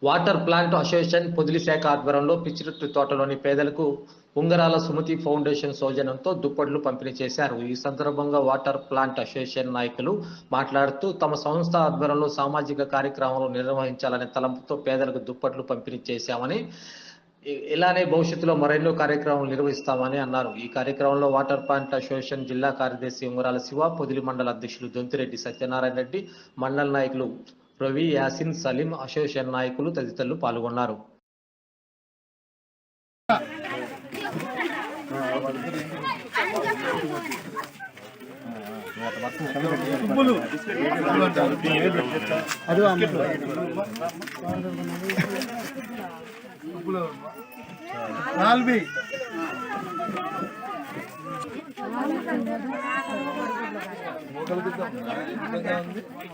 Water plant association Podili శాఖ ఆధ్వర్యంలో పిచ్చిరెట్టు తోటలోని పేదలకు ఉంగరాల సుమతి ఫౌండేషన్ సౌజన్యంతో దుప్పట్లు పంపిణీ చేశారు. ఈ సందర్భంగా వాటర్ ప్లాంట్ అసోసియేషన్ నాయకులు మాట్లాడుతూ తమ సంస్థ ఆధ్వర్యంలో సామాజిక కార్యక్రమాలు నిర్వహించాలనే తలంపుతో పేదలకు దుప్పట్లు పంపిణీ చేశామని, ఇలానే భవిష్యత్తులో మరెన్నో కార్యక్రమాలు నిర్వహిస్తామని అన్నారు. ఈ కార్యక్రమంలో వాటర్ ప్లాంట్ అసోసియేషన్ జిల్లా కార్యదర్శి ఉంగరాల శివ, పొదిలి మండల అధ్యక్షులు దొంతిరెడ్డి సత్యనారాయణ రెడ్డి, మండల నాయకులు రవి, యాసిన్, సలీం, అసోసియేషన్ నాయకులు తదితరులు పాల్గొన్నారు.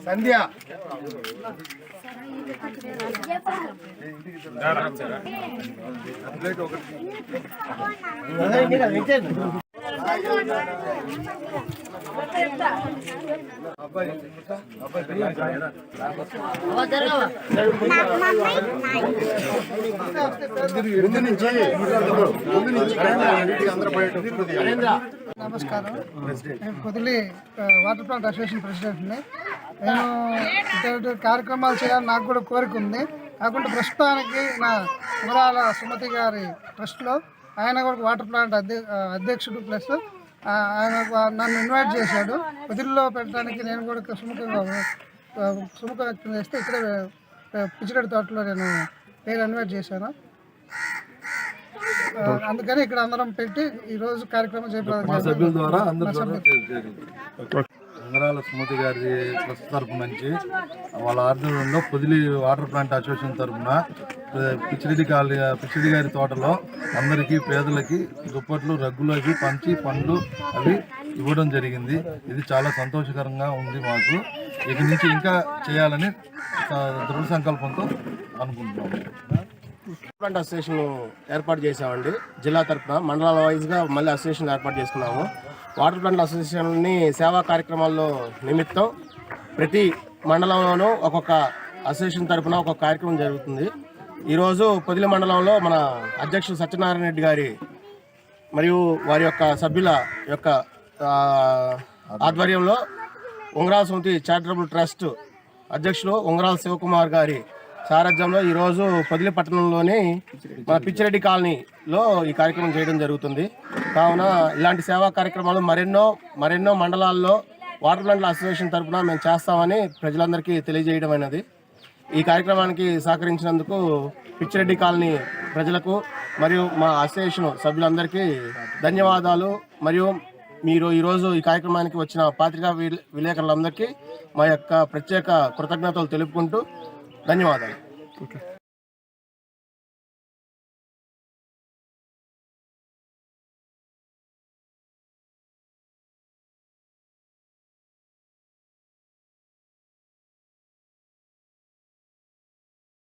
సంధ్య నమస్కారం. నేను పొదిలి వాటర్ ప్లాంట్ అసోసియేషన్ ప్రెసిడెంట్ని. నేను ఇటువంటి కార్యక్రమాలు చేయాలని నాకు కూడా కోరిక ఉంది. కాకుండా ప్రస్తుతానికి నా ఉంగరాల సుమతి గారి ట్రస్ట్లో ఆయన కూడా వాటర్ ప్లాంట్ అధ్యక్షుడు, ప్లస్ ఆయన నన్ను ఇన్వైట్ చేశాడు. పొదిలిలో పెట్టడానికి నేను కూడా సుముఖం వ్యక్తం చేస్తే ఇక్కడ పిచ్చిరెడ్డి తోటలో నేను పేరు ఇన్వైట్ చేశాను. అందుకని ఇక్కడ అందరం పెట్టి ఈరోజు కార్యక్రమం సభ్యుల ద్వారా ఉంగరాల సుమతి గారి ట్రస్ట్ తరఫు నుంచి వాళ్ళ ఆధ్వర్యంలో పొదిలి వాటర్ ప్లాంట్ అసోసియేషన్ తరఫున పిచ్చిరెడ్డి గారి తోటలో అందరికీ పేదలకి దుప్పట్లు, రగ్గులు అవి పంచి పండ్లు అవి ఇవ్వడం జరిగింది. ఇది చాలా సంతోషకరంగా ఉంది. మాకు ఇక నుంచి ఇంకా చేయాలని దృఢ సంకల్పంతో అనుకుంటున్నాము. ప్లాంట్ అసోసియేషన్ ఏర్పాటు చేసామండి. జిల్లా తరఫున మండలాల వైజ్గా మళ్ళీ అసోసియేషన్ ఏర్పాటు చేసుకున్నాము. వాటర్ ప్లాంట్ అసోసియేషన్ని సేవా కార్యక్రమాల్లో నిమిత్తం ప్రతి మండలంలోనూ ఒక్కొక్క అసోసియేషన్ తరఫున ఒక్కొక్క కార్యక్రమం జరుగుతుంది. ఈరోజు పొదిలి మండలంలో మన అధ్యక్షుడు సత్యనారాయణ రెడ్డి గారి మరియు వారి యొక్క సభ్యుల యొక్క ఆధ్వర్యంలో ఉంగరాల సుమతి చారిటబుల్ ట్రస్ట్ అధ్యక్షులు ఉంగరాల శివకుమార్ గారి సారథ్యంలో ఈరోజు పొదిలి పట్టణంలోని మన పిచ్చిరెడ్డి కాలనీలో ఈ కార్యక్రమం చేయడం జరుగుతుంది. కావున ఇలాంటి సేవా కార్యక్రమాలు మరెన్నో మండలాల్లో వాటర్ ప్లాంట్ల అసోసియేషన్ తరఫున మేము చేస్తామని ప్రజలందరికీ తెలియజేయడం అయినది. ఈ కార్యక్రమానికి సహకరించినందుకు పిచ్చిరెడ్డి కాలనీ ప్రజలకు మరియు మా అసోసియేషన్ సభ్యులందరికీ ధన్యవాదాలు. మరియు మీరు ఈరోజు ఈ కార్యక్రమానికి వచ్చిన పత్రికా విలేకరులందరికీ మా యొక్క ప్రత్యేక కృతజ్ఞతలు తెలుపుకుంటూ ధన్యవాదాలు.